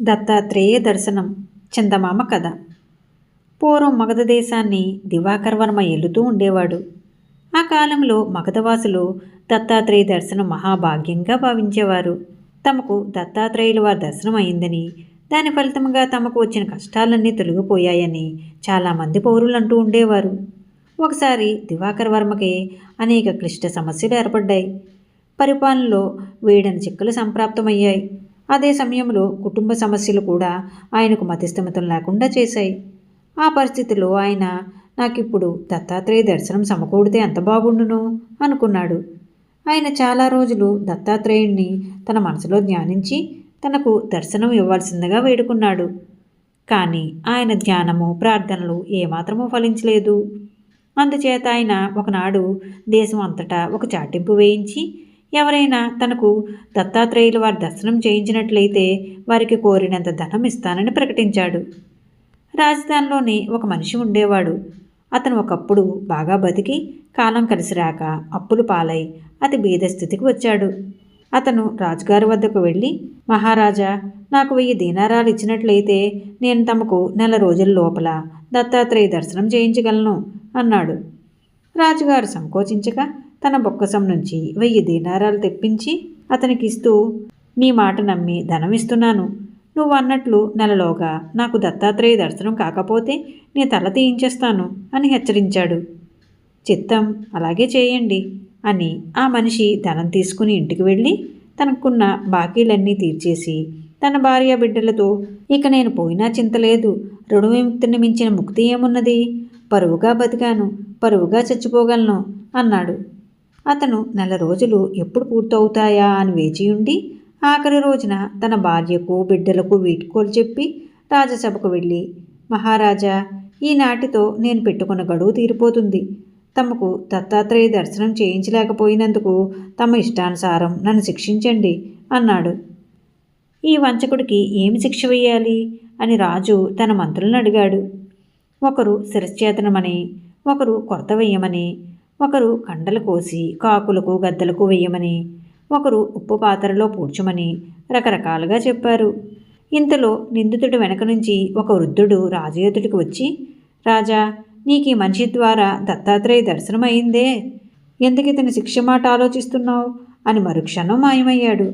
దత్తాత్రేయ దర్శనం. చందమామ కథ. పూర్వం మగధ దేశాన్ని దివాకర వర్మ ఏలుతూ ఉండేవాడు. ఆ కాలంలో మగధవాసులు దత్తాత్రేయ దర్శనం మహాభాగ్యంగా భావించేవారు. తమకు దత్తాత్రేయుల వారి దర్శనం అయిందని, దాని ఫలితంగా తమకు వచ్చిన కష్టాలన్నీ తొలగిపోయాయని చాలామంది పౌరులు అంటూ ఉండేవారు. ఒకసారి దివాకర వర్మకి అనేక క్లిష్ట సమస్యలు ఏర్పడ్డాయి. పరిపాలనలో వేడని చిక్కులు సంప్రాప్తమయ్యాయి. అదే సమయంలో కుటుంబ సమస్యలు కూడా ఆయనకు మతిస్థిమితం లేకుండా చేశాయి. ఆ పరిస్థితిలో ఆయన నాకిప్పుడు దత్తాత్రేయ దర్శనం సమకూడితే ఎంత బాగుండును అనుకున్నాడు. ఆయన చాలా రోజులు దత్తాత్రేయుణ్ణి తన మనసులో ధ్యానించి తనకు దర్శనం ఇవ్వాల్సిందిగా వేడుకున్నాడు. కానీ ఆయన ధ్యానము ప్రార్థనలు ఏమాత్రమూ ఫలించలేదు. అందుచేత ఆయన ఒకనాడు దేశం అంతటా ఒక చాటింపు వేయించి ఎవరైనా తనకు దత్తాత్రేయుల వారి దర్శనం చేయించినట్లయితే వారికి కోరినంత ధనం ఇస్తానని ప్రకటించాడు. రాజధానిలోని ఒక మనిషి ఉండేవాడు. అతను ఒకప్పుడు బాగా బతికి కాలం కలిసిరాక అప్పులు పాలై అతి బీద స్థితికి వచ్చాడు. అతను రాజుగారి వద్దకు వెళ్ళి, మహారాజా, నాకు 1000 దీనారాలు ఇచ్చినట్లయితే నేను తమకు నెల రోజుల లోపల దత్తాత్రేయ దర్శనం చేయించగలను అన్నాడు. రాజుగారు సంకోచించక తన బొక్కసం నుంచి 1000 దీనారాలు తెప్పించి అతనికి ఇస్తూ, నీ మాట నమ్మి ధనం ఇస్తున్నాను. నువ్వు అన్నట్లు నెలలోగా నాకు దత్తాత్రేయ దర్శనం కాకపోతే నీ తల తీయించేస్తాను అని హెచ్చరించాడు. చిత్తం, అలాగే చేయండి అని ఆ మనిషి ధనం తీసుకుని ఇంటికి వెళ్ళి తనకున్న బాకీలన్నీ తీర్చేసి తన భార్య బిడ్డలతో, ఇక నేను పోయినా చింతలేదు, రుణ విముక్తిని మించిన ముక్తి ఏమున్నది, పరువుగా బతికాను, పరువుగా చచ్చిపోగలను అన్నాడు. అతను నెల రోజులు ఎప్పుడు పూర్తవుతాయా అని వేచియుండి ఆఖరి రోజున తన భార్యకు బిడ్డలకు వీడ్కోలు చెప్పి రాజసభకు వెళ్ళి, మహారాజా, ఈనాటితో నేను పెట్టుకున్న గడువు తీరిపోతుంది. తమకు దత్తాత్రేయ దర్శనం చేయించలేకపోయినందుకు తమ ఇష్టానుసారం నన్ను శిక్షించండి అన్నాడు. ఈ వంచకుడికి ఏమి శిక్ష వేయాలి అని రాజు తన మంత్రులను అడిగాడు. ఒకరు శిరశ్చేతనమని, ఒకరు కొరత వేయమని, ఒకరు కండలు కోసి కాకులకు గద్దలకు వేయమని, ఒకరు ఉప్పు పాత్రలో పూడ్చమని రకరకాలుగా చెప్పారు. ఇంతలో నిందితుడి వెనక నుంచి ఒక వృద్ధుడు రాజు ఎదుటికి వచ్చి, రాజా, నీకు ఈ మనిషి ద్వారా దత్తాత్రేయ దర్శనం అయిందే, ఎందుకు ఇతని శిక్ష మాట ఆలోచిస్తున్నావు అని మరుక్షణం మాయమయ్యాడు.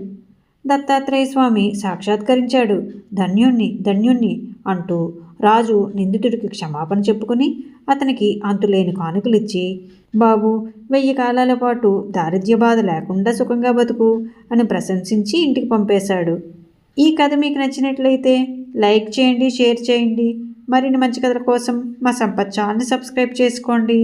దత్తాత్రేయ స్వామి సాక్షాత్కరించాడు. ధన్యుణ్ణి ధన్యుణ్ణి అంటూ రాజు నిందితుడికి క్షమాపణ చెప్పుకుని అతనికి అంతులేని కానుకలిచ్చి, బాబు, 1000 కాలాల పాటు దారిద్ర్య బాధ లేకుండా సుఖంగా బతుకు అని ప్రశంసించి ఇంటికి పంపేశాడు. ఈ కథ మీకు నచ్చినట్లయితే లైక్ చేయండి, షేర్ చేయండి. మరిన్ని మంచి కథల కోసం మా సంపత్ ఛానల్ని సబ్స్క్రైబ్ చేసుకోండి.